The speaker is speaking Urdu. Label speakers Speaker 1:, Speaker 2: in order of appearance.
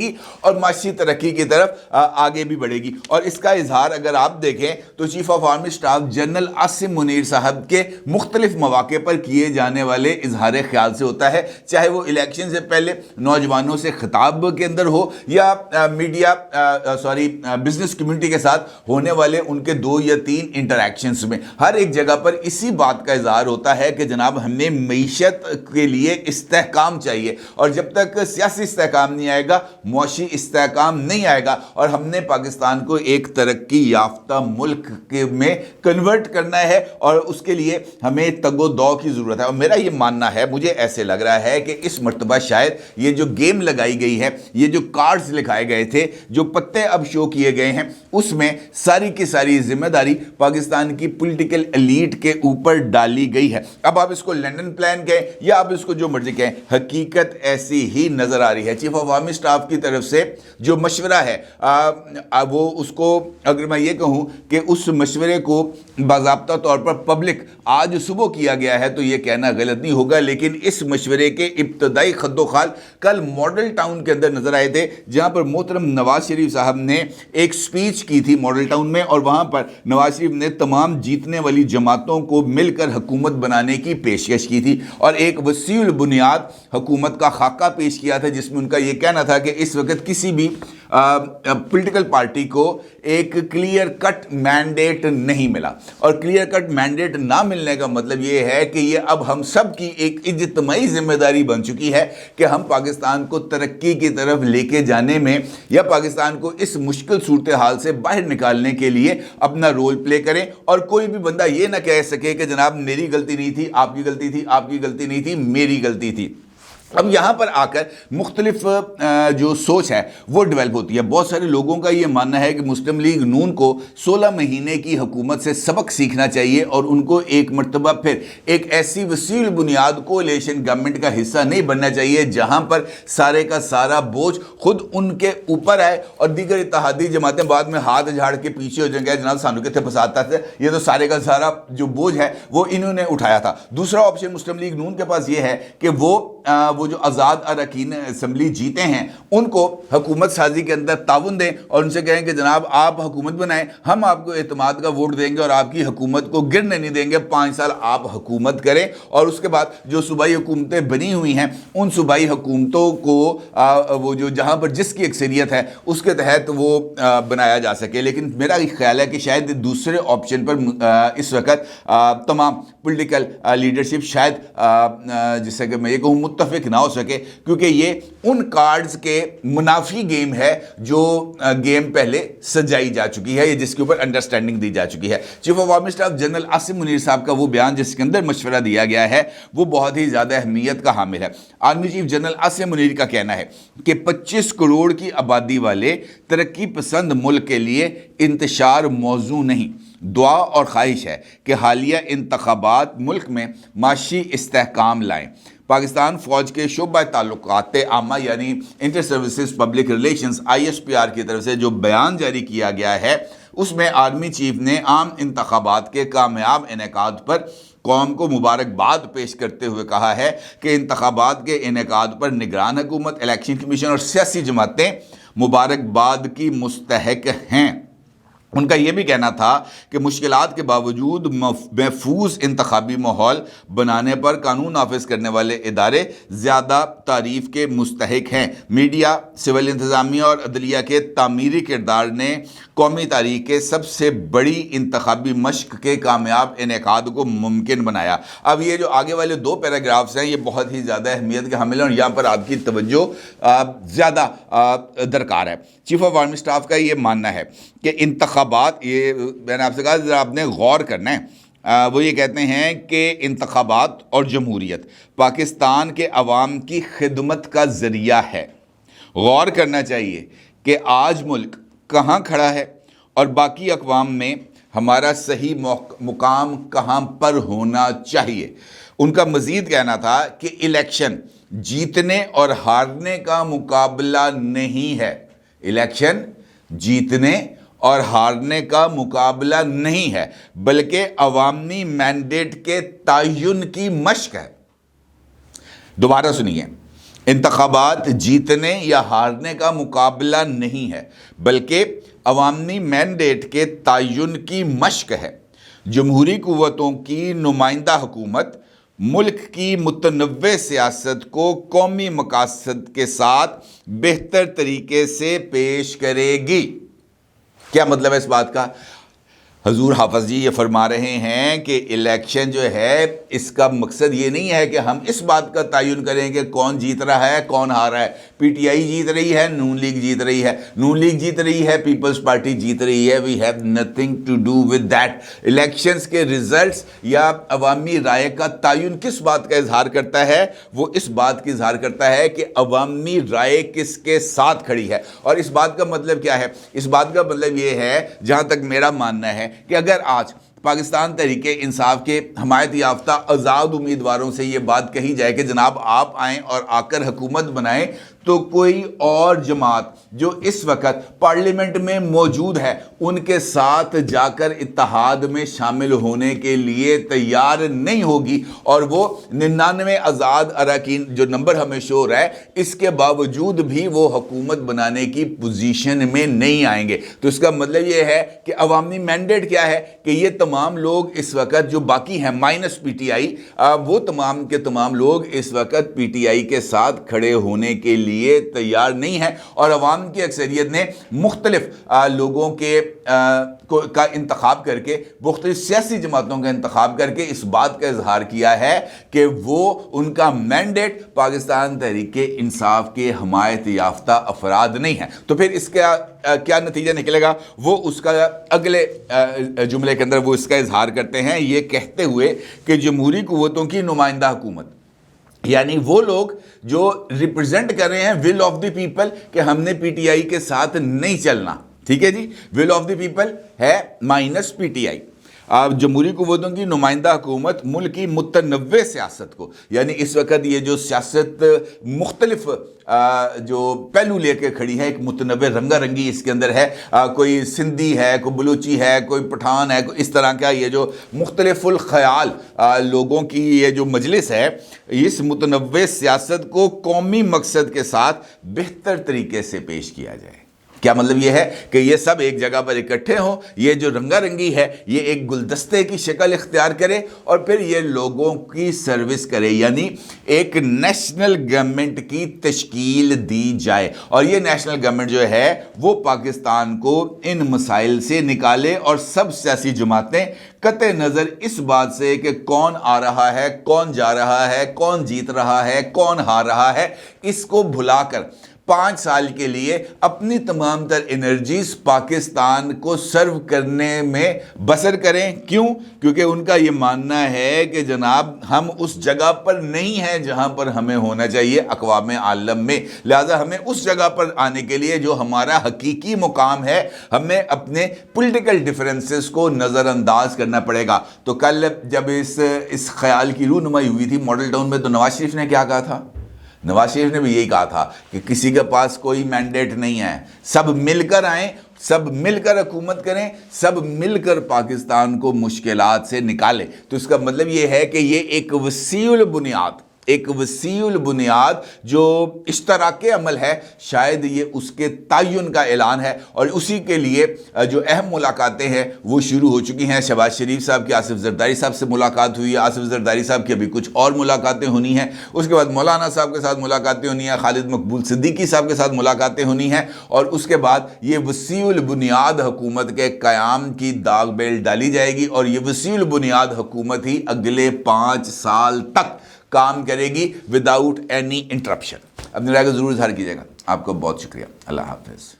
Speaker 1: گی اور معاشی ترقی کی طرف آگے بھی بڑھے گی. اور اس کا اظہار اگر آپ دیکھیں تو chief of army staff general Asim Munir صاحب کے مختلف مواقع پر کیے جانے والے اظہار خیال سے ہوتا ہے, چاہے وہ الیکشن سے پہلے نوجوانوں سے خطاب کے اندر ہو یا میڈیا بزنس کمیونٹی کے ساتھ ہونے والے ان کے 2 یا 3 انٹریکشنز میں. ہر ایک جگہ پر اسی بات کا اظہار ہوتا ہے کہ جناب ہمیں معیشت کے لیے استحکام چاہیے, اور جب تک سیاسی استحکام نہیں آئے گا معاشی استحکام نہیں آئے گا, اور ہم نے پاکستان کو ایک ترقی یافتہ ملک میں کنورٹ کرنا ہے, اور اس کے لیے ہمیں تگ و دو کی ضرورت ہے. اور میرا یہ ماننا ہے, مجھے ایسے لگ رہا ہے کہ اس مرتبہ شاید یہ جو گیم لگائی گئی ہے, یہ جو کارڈز لکھائے گئے تھے, جو پتے اب شو کیے گئے ہیں, اس میں ساری کی ساری ذمہ داری پاکستان کی پولیٹیکل ایلیٹ کے اوپر ڈالی گئی ہے. اب آپ اس کو لنڈن پلان کہیں یا آپ اس کو جو مرضی کہیں, حقیقت ایسی ہی نظر آ رہی ہے. چیف آف آرمی سٹاف کی طرف سے جو مشورہ ہے وہ اس کو, اگر میں یہ کہوں کہ اس مشورے کو باضابطہ طور پر پبلک آج صبح کیا گیا ہے تو یہ کہنا غلط نہیں ہوگا, لیکن اس مشورے کے ابتدائی خد و خال کل ماڈل ٹاؤن کے اندر نظر آئے تھے, جہاں پر محترم نواز شریف صاحب نے ایک سپیچ کی تھی ماڈل ٹاؤن میں, اور وہاں پر نواز شریف نے تمام جیتنے والی جماعتوں کو مل کر حکومت بنانے کی پیشکش کی تھی, اور ایک وسیع البنیاد حکومت کا خاکہ پیش کیا تھا, جس میں ان کا یہ کہنا تھا کہ اس وقت کسی بھی پولیٹیکل پارٹی کو ایک کلیئر کٹ مینڈیٹ نہیں ملا, اور کلیئر کٹ مینڈیٹ نہ ملنے کا مطلب یہ ہے کہ یہ اب ہم سب کی ایک اجتماعی ذمہ داری بن چکی ہے کہ ہم پاکستان کو ترقی کی طرف لے کے جانے میں یا پاکستان کو اس مشکل صورتحال سے باہر نکالنے کے لیے اپنا رول پلے کریں, اور کوئی بھی بندہ یہ نہ کہہ سکے کہ جناب میری غلطی نہیں تھی, آپ کی غلطی تھی, آپ کی غلطی نہیں تھی, میری غلطی تھی. اب یہاں پر آ کر مختلف جو سوچ ہے وہ ڈیولپ ہوتی ہے. بہت سارے لوگوں کا یہ ماننا ہے کہ مسلم لیگ نون کو 16 مہینے کی حکومت سے سبق سیکھنا چاہیے, اور ان کو ایک مرتبہ پھر ایک ایسی وسیع بنیاد کولیشن گورنمنٹ کا حصہ نہیں بننا چاہیے جہاں پر سارے کا سارا بوجھ خود ان کے اوپر آئے, اور دیگر اتحادی جماعتیں بعد میں ہاتھ جھاڑ کے پیچھے ہو جائیں گے, جناب سانو کتنے پساتا تھے, یہ تو سارے کا سارا جو بوجھ ہے وہ انہوں نے اٹھایا تھا. دوسرا آپشن مسلم لیگ نون کے پاس یہ ہے کہ وہ جو آزاد اراکین اسمبلی جیتے ہیں ان کو حکومت سازی کے اندر تعاون دیں, اور ان سے کہیں کہ جناب آپ حکومت بنائیں, ہم آپ کو اعتماد کا ووٹ دیں گے اور آپ کی حکومت کو گرنے نہیں دیں گے, 5 سال آپ حکومت کریں, اور اس کے بعد جو صوبائی حکومتیں بنی ہوئی ہیں ان صوبائی حکومتوں کو وہ جو جہاں پر جس کی اکثریت ہے اس کے تحت وہ بنایا جا سکے. لیکن میرا خیال ہے کہ شاید دوسرے آپشن پر اس وقت تمام پولیٹیکل لیڈرشپ شاید جس سے کہ میں یہ کہوں متفق نہ ہو سکے, کیونکہ یہ ان کارڈز کے منافی گیم ہے جو گیم پہلے سجائی جا چکی ہے, جس کے اوپر انڈرسٹینڈنگ دی جا چکی ہے. Chief of army staff general Asim Munir صاحب کا وہ بیان جس کے اندر مشورہ دیا گیا ہے وہ بہت ہی زیادہ اہمیت کا حامل ہے. Army chief general Asim Munir کا کہنا ہے کہ 25 کروڑ کی آبادی والے ترقی پسند ملک کے لیے انتشار موضوع نہیں, دعا اور خواہش ہے کہ حالیہ انتخابات ملک میں معاشی استحکام لائیں. پاکستان فوج کے شعبہ تعلقات عامہ یعنی inter services public relations ISPR کی طرف سے جو بیان جاری کیا گیا ہے اس میں آرمی چیف نے عام انتخابات کے کامیاب انعقاد پر قوم کو مبارکباد پیش کرتے ہوئے کہا ہے کہ انتخابات کے انعقاد پر نگران حکومت, الیکشن کمیشن اور سیاسی جماعتیں مبارکباد کی مستحق ہیں. ان کا یہ بھی کہنا تھا کہ مشکلات کے باوجود محفوظ انتخابی ماحول بنانے پر قانون نافذ کرنے والے ادارے زیادہ تعریف کے مستحق ہیں. میڈیا, سول انتظامیہ اور عدلیہ کے تعمیری کردار نے قومی تاریخ کے سب سے بڑی انتخابی مشق کے کامیاب انعقاد کو ممکن بنایا. اب یہ جو آگے والے 2 پیراگرافز ہیں یہ بہت ہی زیادہ اہمیت کے حامل ہیں, اور یہاں پر آپ کی توجہ زیادہ درکار ہے. چیف آف آرمی سٹاف کا یہ ماننا ہے کہ انتخابات, یہ میں نے آپ سے کہا ذرا آپ نے غور کرنا ہے, وہ یہ کہتے ہیں کہ انتخابات اور جمہوریت پاکستان کے عوام کی خدمت کا ذریعہ ہے. غور کرنا چاہیے کہ آج ملک کہاں کھڑا ہے اور باقی اقوام میں ہمارا صحیح مقام کہاں پر ہونا چاہیے. ان کا مزید کہنا تھا کہ الیکشن جیتنے اور ہارنے کا مقابلہ نہیں ہے, الیکشن جیتنے اور ہارنے کا مقابلہ نہیں ہے بلکہ عوامی مینڈیٹ کے تعین کی مشق ہے. دوبارہ سنیے, انتخابات جیتنے یا ہارنے کا مقابلہ نہیں ہے بلکہ عوامی مینڈیٹ کے تعین کی مشق ہے۔ جمہوری قوتوں کی نمائندہ حکومت ملک کی متنوع سیاست کو قومی مقاصد کے ساتھ بہتر طریقے سے پیش کرے گی۔ کیا مطلب ہے اس بات کا؟ حضور حافظ جی یہ فرما رہے ہیں کہ الیکشن جو ہے اس کا مقصد یہ نہیں ہے کہ ہم اس بات کا تعین کریں کہ کون جیت رہا ہے کون ہار رہا ہے۔ پی ٹی آئی جیت رہی ہے، نون لیگ جیت رہی ہے، نون لیگ جیت رہی ہے، پیپلز پارٹی جیت رہی ہے۔ We have nothing to do with that. Elections کے ریزلٹس یا عوامی رائے کا تعین کس بات کا اظہار کرتا ہے؟ وہ اس بات کا اظہار کرتا ہے کہ عوامی رائے کس کے ساتھ کھڑی ہے۔ اور اس بات کا مطلب کیا ہے؟ اس بات کا مطلب یہ ہے، جہاں تک میرا ماننا ہے، کہ اگر آج پاکستان تحریک انصاف کے حمایت یافتہ آزاد امیدواروں سے یہ بات کہی جائے کہ جناب آپ آئیں اور آ کر حکومت بنائیں، تو کوئی اور جماعت جو اس وقت پارلیمنٹ میں موجود ہے ان کے ساتھ جا کر اتحاد میں شامل ہونے کے لیے تیار نہیں ہوگی، اور وہ 99 آزاد اراکین جو نمبر ہمیں شو ہو رہا ہے اس کے باوجود بھی وہ حکومت بنانے کی پوزیشن میں نہیں آئیں گے۔ تو اس کا مطلب یہ ہے کہ عوامی مینڈیٹ کیا ہے کہ یہ تمام لوگ اس وقت جو باقی ہیں مائنس پی ٹی آئی، وہ تمام کے تمام لوگ اس وقت پی ٹی آئی کے ساتھ کھڑے ہونے کے لیے تیار نہیں ہے، اور عوام کی اکثریت نے مختلف لوگوں کا انتخاب کر کے، مختلف سیاسی جماعتوں کا انتخاب کر کے اس بات کا اظہار کیا ہے کہ وہ ان کا مینڈیٹ پاکستان تحریک انصاف کے حمایت یافتہ افراد نہیں ہیں۔ تو پھر اس کا کیا نتیجہ نکلے گا؟ وہ اس کا اگلے جملے کے اندر وہ اس کا اظہار کرتے ہیں یہ کہتے ہوئے کہ جمہوری قوتوں کی نمائندہ حکومت، یعنی وہ لوگ جو ریپرزینٹ کر رہے ہیں ول آف دی پیپل، کہ ہم نے پی ٹی آئی کے ساتھ نہیں چلنا، ٹھیک ہے جی، ول آف دی پیپل ہے مائنس پی ٹی آئی۔ جمہوری قوتوں کی نمائندہ حکومت ملک کی متنوع سیاست کو، یعنی اس وقت یہ جو سیاست مختلف جو پہلو لے کے کھڑی ہے، ایک متنوع رنگا رنگی اس کے اندر ہے، کوئی سندھی ہے، کوئی بلوچی ہے، کوئی پٹھان ہے، اس طرح کا یہ جو مختلف الخیال لوگوں کی یہ جو مجلس ہے، اس متنوع سیاست کو قومی مقصد کے ساتھ بہتر طریقے سے پیش کیا جائے۔ کیا مطلب یہ ہے کہ یہ سب ایک جگہ پر اکٹھے ہوں، یہ جو رنگا رنگی ہے یہ ایک گلدستے کی شکل اختیار کرے اور پھر یہ لوگوں کی سروس کرے، یعنی ایک نیشنل گورنمنٹ کی تشکیل دی جائے، اور یہ نیشنل گورنمنٹ جو ہے وہ پاکستان کو ان مسائل سے نکالے، اور سب سیاسی جماعتیں قطع نظر اس بات سے کہ کون آ رہا ہے، کون جا رہا ہے، کون جیت رہا ہے، کون ہار رہا ہے، اس کو بھلا کر 5 سال کے لیے اپنی تمام تر انرجیز پاکستان کو سرو کرنے میں بسر کریں۔ کیوں؟ کیونکہ ان کا یہ ماننا ہے کہ جناب ہم اس جگہ پر نہیں ہیں جہاں پر ہمیں ہونا چاہیے اقوام عالم میں، لہذا ہمیں اس جگہ پر آنے کے لیے جو ہمارا حقیقی مقام ہے، ہمیں اپنے پولیٹیکل ڈیفرنسز کو نظر انداز کرنا پڑے گا۔ تو کل جب اس خیال کی رونمائی ہوئی تھی ماڈل ٹاؤن میں، تو نواز شریف نے کیا کہا تھا؟ نواز شریف نے بھی یہی کہا تھا کہ کسی کے پاس کوئی مینڈیٹ نہیں ہے، سب مل کر آئیں، سب مل کر حکومت کریں، سب مل کر پاکستان کو مشکلات سے نکالیں۔ تو اس کا مطلب یہ ہے کہ یہ ایک وسیع البنیاد جو اشتراک عمل ہے، شاید یہ اس کے تعین کا اعلان ہے، اور اسی کے لیے جو اہم ملاقاتیں ہیں وہ شروع ہو چکی ہیں۔ شہباز شریف صاحب کی آصف زرداری صاحب سے ملاقات ہوئی ہے، آصف زرداری صاحب کی ابھی کچھ اور ملاقاتیں ہونی ہیں، اس کے بعد مولانا صاحب کے ساتھ ملاقاتیں ہونی ہیں، خالد مقبول صدیقی صاحب کے ساتھ ملاقاتیں ہونی ہیں، اور اس کے بعد یہ وسیع البنیاد حکومت کے قیام کی داغ بیل ڈالی جائے گی، اور یہ وسیع البنیاد حکومت ہی اگلے 5 سال تک کام کرے گی وداؤٹ اینی انٹرپشن۔ اپنی رائے کو ضرور اظہار کیجیے گا۔ آپ کو بہت شکریہ۔ اللہ حافظ۔